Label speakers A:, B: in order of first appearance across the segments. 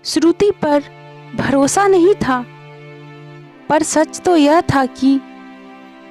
A: श्रुति पर भरोसा नहीं था, पर सच तो यह था कि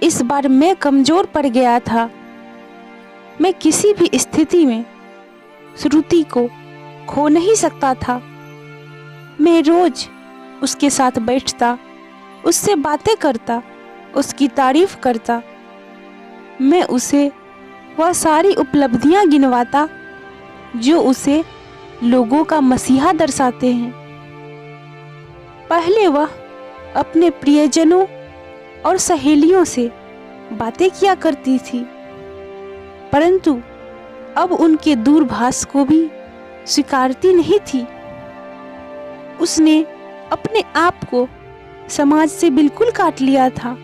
A: इस बार मैं कमज़ोर पड़ गया था। मैं किसी भी स्थिति में श्रुति को खो नहीं सकता था। मैं रोज उसके साथ बैठता, उससे बातें करता, उसकी तारीफ करता। मैं उसे वह सारी उपलब्धियां गिनवाता जो उसे लोगों का मसीहा दर्शाते हैं। पहले वह अपने प्रियजनों और सहेलियों से बातें किया करती थी, परंतु अब उनके दूरभाष को भी स्वीकारती नहीं थी। उसने अपने आप को समाज से बिल्कुल काट लिया था।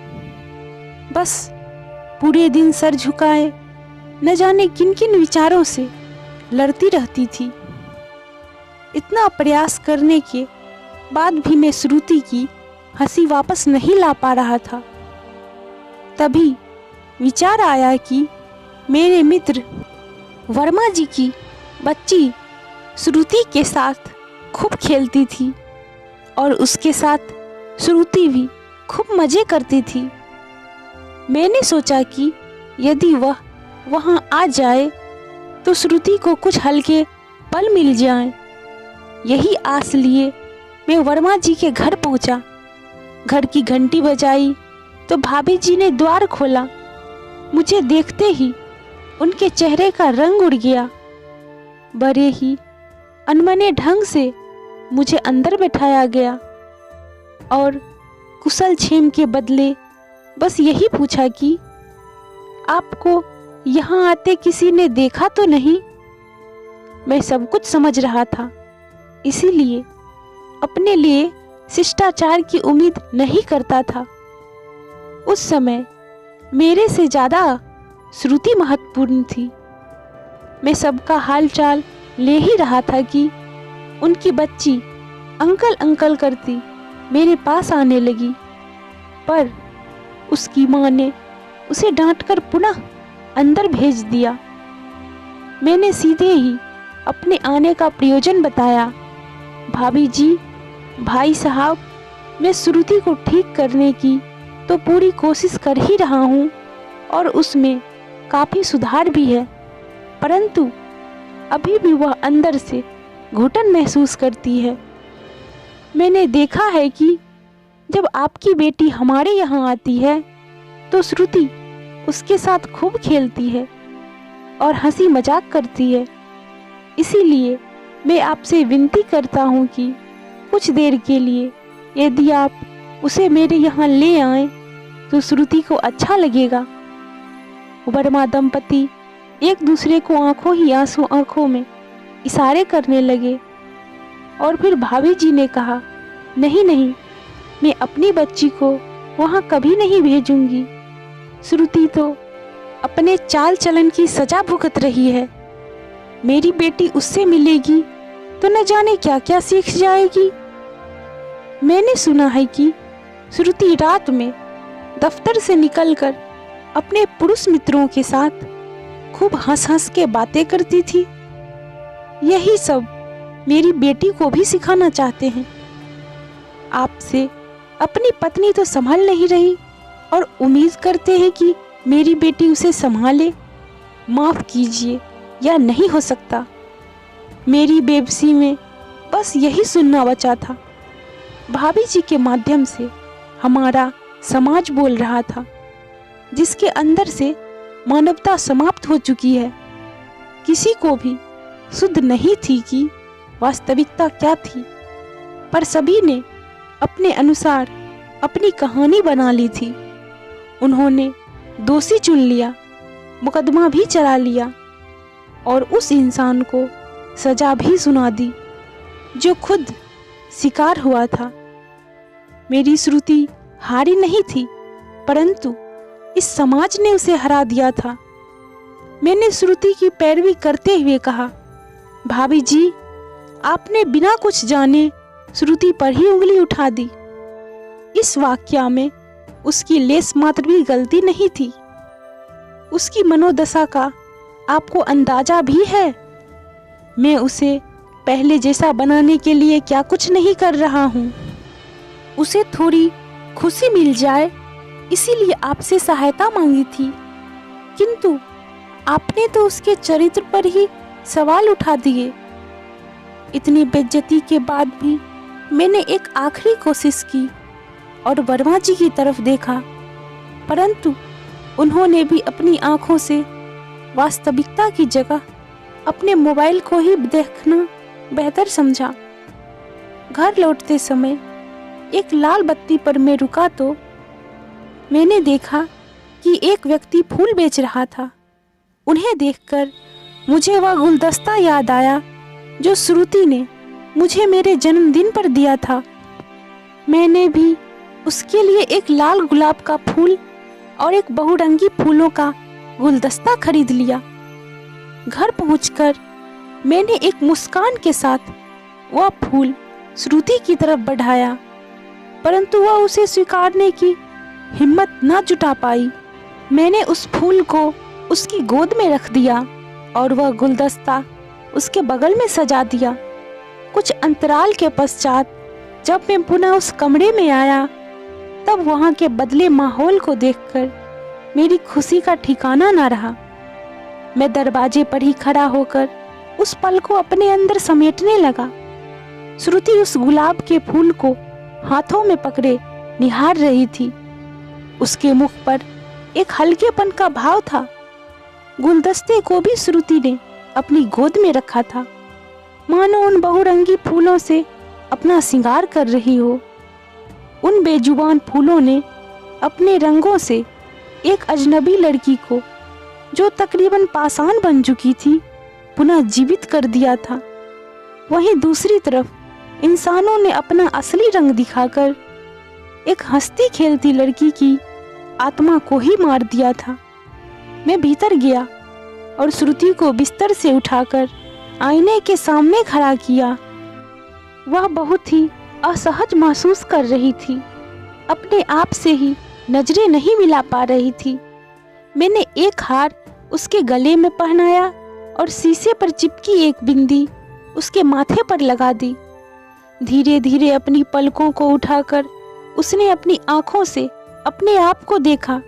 A: बस पूरे दिन सर झुकाए न जाने किन किन विचारों से लड़ती रहती थी। इतना प्रयास करने के बाद भी मैं श्रुति की हंसी वापस नहीं ला पा रहा था। तभी विचार आया कि मेरे मित्र वर्मा जी की बच्ची श्रुति के साथ खूब खेलती थी और उसके साथ श्रुति भी खूब मज़े करती थी। मैंने सोचा कि यदि वह वहाँ आ जाए तो श्रुति को कुछ हल्के पल मिल जाएं। यही आस लिए मैं वर्मा जी के घर पहुँचा। घर की घंटी बजाई तो भाभी जी ने द्वार खोला। मुझे देखते ही उनके चेहरे का रंग उड़ गया। बड़े ही अनमने ढंग से मुझे अंदर बैठाया गया और कुशल क्षेम के बदले बस यही पूछा कि आपको यहाँ आते किसी ने देखा तो नहीं। मैं सब कुछ समझ रहा था, इसीलिए अपने लिए शिष्टाचार की उम्मीद नहीं करता था। उस समय मेरे से ज़्यादा श्रुति महत्वपूर्ण थी। मैं सबका हाल चाल ले ही रहा था कि उनकी बच्ची अंकल अंकल करती मेरे पास आने लगी, पर उसकी माँ ने उसे डांटकर पुनः अंदर भेज दिया। मैंने सीधे ही अपने आने का प्रयोजन बताया। भाभी जी, भाई साहब, मैं श्रुति को ठीक करने की तो पूरी कोशिश कर ही रहा हूँ और उसमें काफ़ी सुधार भी है, परंतु अभी भी वह अंदर से घुटन महसूस करती है। मैंने देखा है कि जब आपकी बेटी हमारे यहाँ आती है तो श्रुति उसके साथ खूब खेलती है और हंसी मजाक करती है। इसीलिए मैं आपसे विनती करता हूँ कि कुछ देर के लिए यदि आप उसे मेरे यहाँ ले आएं तो श्रुति को अच्छा लगेगा। वर्मा दंपति एक दूसरे को आंखों ही आंखों में इशारे करने लगे और फिर भाभी जी ने कहा, नहीं नहीं, मैं अपनी बच्ची को वहाँ कभी नहीं भेजूंगी। श्रुति तो अपने चाल चलन की सजा भुगत रही है। मेरी बेटी उससे मिलेगी तो न जाने क्या क्या सीख जाएगी। मैंने सुना है कि श्रुति रात में दफ्तर से निकलकर अपने पुरुष मित्रों के साथ खूब हंस हंस के बातें करती थी। यही सब मेरी बेटी को भी सिखाना चाहते हैं। आपसे अपनी पत्नी तो संभाल नहीं रही और उम्मीद करते हैं कि मेरी बेटी उसे संभाले। माफ़ कीजिए, यह नहीं हो सकता। मेरी बेबसी में बस यही सुनना बचा था। भाभी जी के माध्यम से हमारा समाज बोल रहा था, जिसके अंदर से मानवता समाप्त हो चुकी है। किसी को भी सुध नहीं थी कि वास्तविकता क्या थी, पर सभी ने अपने अनुसार अपनी कहानी बना ली थी। उन्होंने दोषी चुन लिया, मुकदमा भी चला लिया और उस इंसान को सजा भी सुना दी जो खुद शिकार हुआ था। मेरी श्रुति हारी नहीं थी, परंतु इस समाज ने उसे हरा दिया था। मैंने श्रुति की पैरवी करते हुए कहा, भाभी जी, आपने बिना कुछ जाने श्रुति पर ही उंगली उठा दी। इस वाक्या में उसकी लेस मात्र भी गलती नहीं थी। उसकी मनोदशा का आपको अंदाजा भी है। मैं उसे पहले जैसा बनाने के लिए क्या कुछ नहीं कर रहा हूँ। उसे थोड़ी खुशी मिल जाए इसीलिए आपसे सहायता मांगी थी, किंतु आपने तो उसके चरित्र पर ही सवाल उठा दिए। इतनी बेइज्जती के बाद भी मैंने एक आखिरी कोशिश की और वर्मा जी की तरफ देखा, परंतु उन्होंने भी अपनी आंखों से वास्तविकता की जगह अपने मोबाइल को ही देखना बेहतर समझा। घर लौटते समय एक लाल बत्ती पर मैं रुका तो मैंने देखा कि एक व्यक्ति फूल बेच रहा था। उन्हें देखकर मुझे वह गुलदस्ता याद आया जो श्रुति ने मुझे मेरे जन्मदिन पर दिया था। मैंने भी उसके लिए एक लाल गुलाब का फूल और एक बहुरंगी फूलों का गुलदस्ता खरीद लिया। घर पहुंचकर मैंने एक मुस्कान के साथ वह फूल श्रुति की तरफ बढ़ाया, परंतु वह उसे स्वीकारने की हिम्मत न जुटा पाई। मैंने उस फूल को उसकी गोद में रख दिया और वह गुलदस्ता उसके बगल में सजा दिया। कुछ अंतराल के पश्चात जब मैं पुनः उस कमरे में आया, तब वहां के बदले माहौल को देखकर मेरी खुशी का ठिकाना न रहा। मैं दरवाजे पर ही खड़ा होकर उस पल को अपने अंदर समेटने लगा। श्रुति उस गुलाब के फूल को हाथों में पकड़े निहार रही थी। उसके मुख पर एक हल्केपन का भाव था। गुलदस्ते को भी श्रुति ने अपनी गोद में रखा था, मानो उन बहुरंगी फूलों से अपना श्रृंगार कर रही हो। उन बेजुबान फूलों ने अपने रंगों से एक अजनबी लड़की को, जो तकरीबन पाषाण बन चुकी थी, पुनः जीवित कर दिया था। वहीं दूसरी तरफ इंसानों ने अपना असली रंग दिखाकर एक हंसती खेलती लड़की की आत्मा को ही मार दिया था। मैं भीतर गया और श्रुति को बिस्तर से उठाकर आईने के सामने खड़ा किया। वह बहुत ही असहज महसूस कर रही थी, अपने आप से ही नजरें नहीं मिला पा रही थी। मैंने एक हार उसके गले में पहनाया और शीशे पर चिपकी एक बिंदी उसके माथे पर लगा दी। धीरे धीरे अपनी पलकों को उठाकर उसने अपनी आंखों से अपने आप को देखा।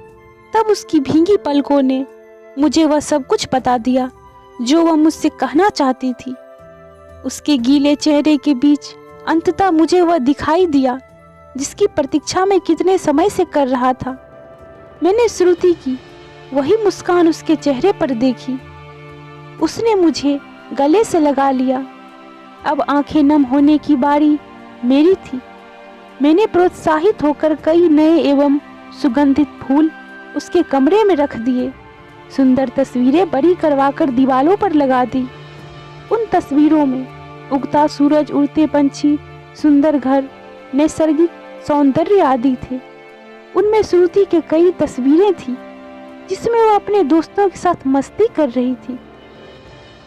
A: तब उसकी भींगी पलकों ने मुझे वह सब कुछ बता दिया जो वह मुझसे कहना चाहती थी। उसके गीले चेहरे के बीच अंततः मुझे वह दिखाई दिया जिसकी प्रतीक्षा मैं कितने समय से कर रहा था। मैंने श्रुति की वही मुस्कान उसके चेहरे पर देखी। उसने मुझे गले से लगा लिया। अब आंखें नम होने की बारी मेरी थी। मैंने प्रोत्साहित होकर कई नए एवं सुगंधित फूल उसके कमरे में रख दिए। सुंदर तस्वीरें बड़ी करवाकर दीवारों पर लगा दी। उन तस्वीरों में उगता सूरज, उड़ते पंछी, सुंदर घर, नैसर्गिक सौंदर्य आदि थे। उनमें श्रुति के कई तस्वीरें थी जिसमें वह अपने दोस्तों के साथ मस्ती कर रही थी।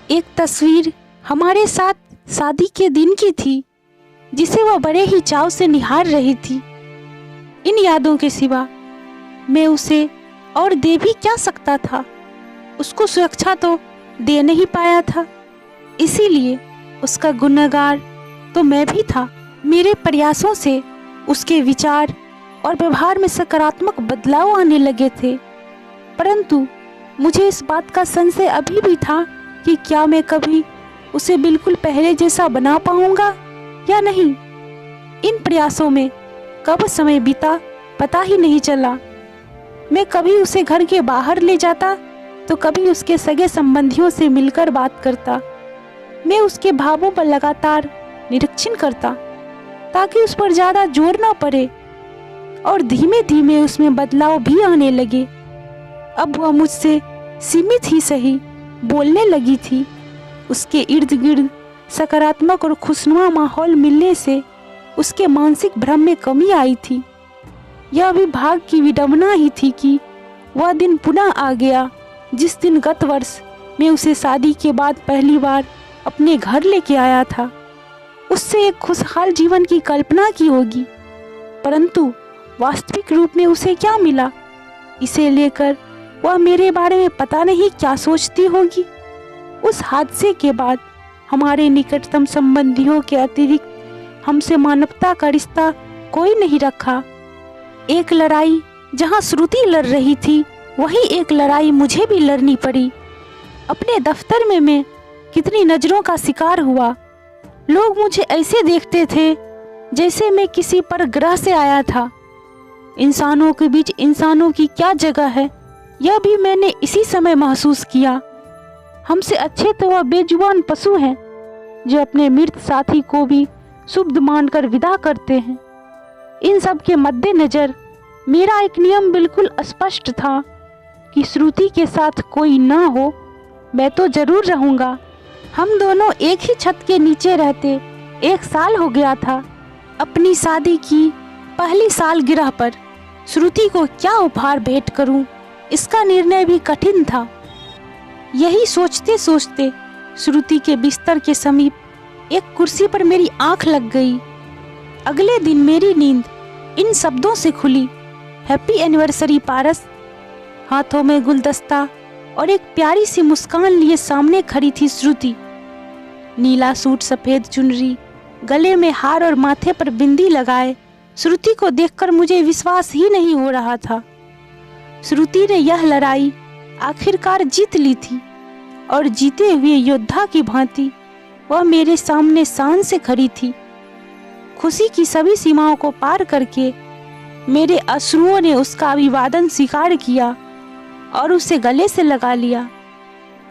A: एक तस्वीर हमारे साथ शादी के दिन की थी जिसे वह बड़े ही चाव से निहार रही थी। इन यादों के सिवा मैं उसे और दे भी क्या सकता था। उसको सुरक्षा तो दे नहीं पाया था, इसीलिए उसका गुनहगार तो मैं भी था। मेरे प्रयासों से उसके विचार और व्यवहार में सकारात्मक बदलाव आने लगे थे, परंतु मुझे इस बात का संशय अभी भी था कि क्या मैं कभी उसे बिल्कुल पहले जैसा बना पाऊंगा या नहीं। इन प्रयासों में कब समय बीता पता ही नहीं चला। मैं कभी उसे घर के बाहर ले जाता तो कभी उसके सगे संबंधियों से मिलकर बात करता। मैं उसके भावों पर लगातार निरीक्षण करता ताकि उस पर ज़्यादा जोर ना पड़े, और धीमे धीमे उसमें बदलाव भी आने लगे। अब वह मुझसे सीमित ही सही बोलने लगी थी। उसके इर्द गिर्द सकारात्मक और खुशनुमा माहौल मिलने से उसके मानसिक भ्रम में कमी आई थी। यह भी भाग्य की विडंबना ही थी कि वह दिन पुनः आ गया जिस दिन गत वर्ष मैं उसे शादी के बाद पहली बार अपने घर लेके आया था। उससे एक खुशहाल जीवन की कल्पना की होगी, परंतु वास्तविक रूप में उसे क्या मिला, इसे लेकर वह मेरे बारे में पता नहीं क्या सोचती होगी। उस हादसे के बाद हमारे निकटतम संबंधियों के अतिरिक्त हमसे मानवता का रिश्ता कोई नहीं रखा। एक लड़ाई जहां श्रुति लड़ रही थी, वही एक लड़ाई मुझे भी लड़नी पड़ी। अपने दफ्तर में मैं कितनी नज़रों का शिकार हुआ। लोग मुझे ऐसे देखते थे जैसे मैं किसी पर ग्रह से आया था। इंसानों के बीच इंसानों की क्या जगह है, यह भी मैंने इसी समय महसूस किया। हमसे अच्छे तो वह बेजुबान पशु हैं जो अपने मृत साथी को भी शुभ मानकर विदा करते हैं। इन सब के मद्देनजर मेरा एक नियम बिल्कुल स्पष्ट था कि श्रुति के साथ कोई ना हो, मैं तो जरूर रहूँगा। हम दोनों एक ही छत के नीचे रहते 1 साल हो गया था। अपनी शादी की पहली सालगिरह पर श्रुति को क्या उपहार भेंट करूं, इसका निर्णय भी कठिन था। यही सोचते सोचते श्रुति के बिस्तर के समीप एक कुर्सी पर मेरी आंख लग गई। अगले दिन मेरी नींद इन शब्दों से खुली, हैप्पी एनिवर्सरी पारस। हाथों में गुलदस्ता और एक प्यारी सी मुस्कान लिए सामने खड़ी थी श्रुति। नीला सूट, सफ़ेद चुनरी, गले में हार और माथे पर बिंदी लगाए श्रुति को देखकर मुझे विश्वास ही नहीं हो रहा था। श्रुति ने यह लड़ाई आखिरकार जीत ली थी और जीते हुए योद्धा की भांति वह मेरे सामने शान से खड़ी थी। खुशी की सभी सीमाओं को पार करके मेरे अश्रुओं ने उसका अभिवादन स्वीकार किया और उसे गले से लगा लिया।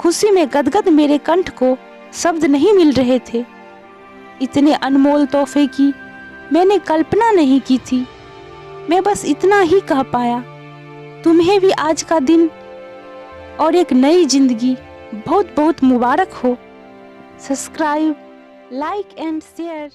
A: खुशी में गदगद मेरे कंठ को शब्द नहीं मिल रहे थे। इतने अनमोल तोहफे की मैंने कल्पना नहीं की थी। मैं बस इतना ही कह पाया, तुम्हें भी आज का दिन और एक नई जिंदगी बहुत बहुत मुबारक हो। Subscribe, like and share.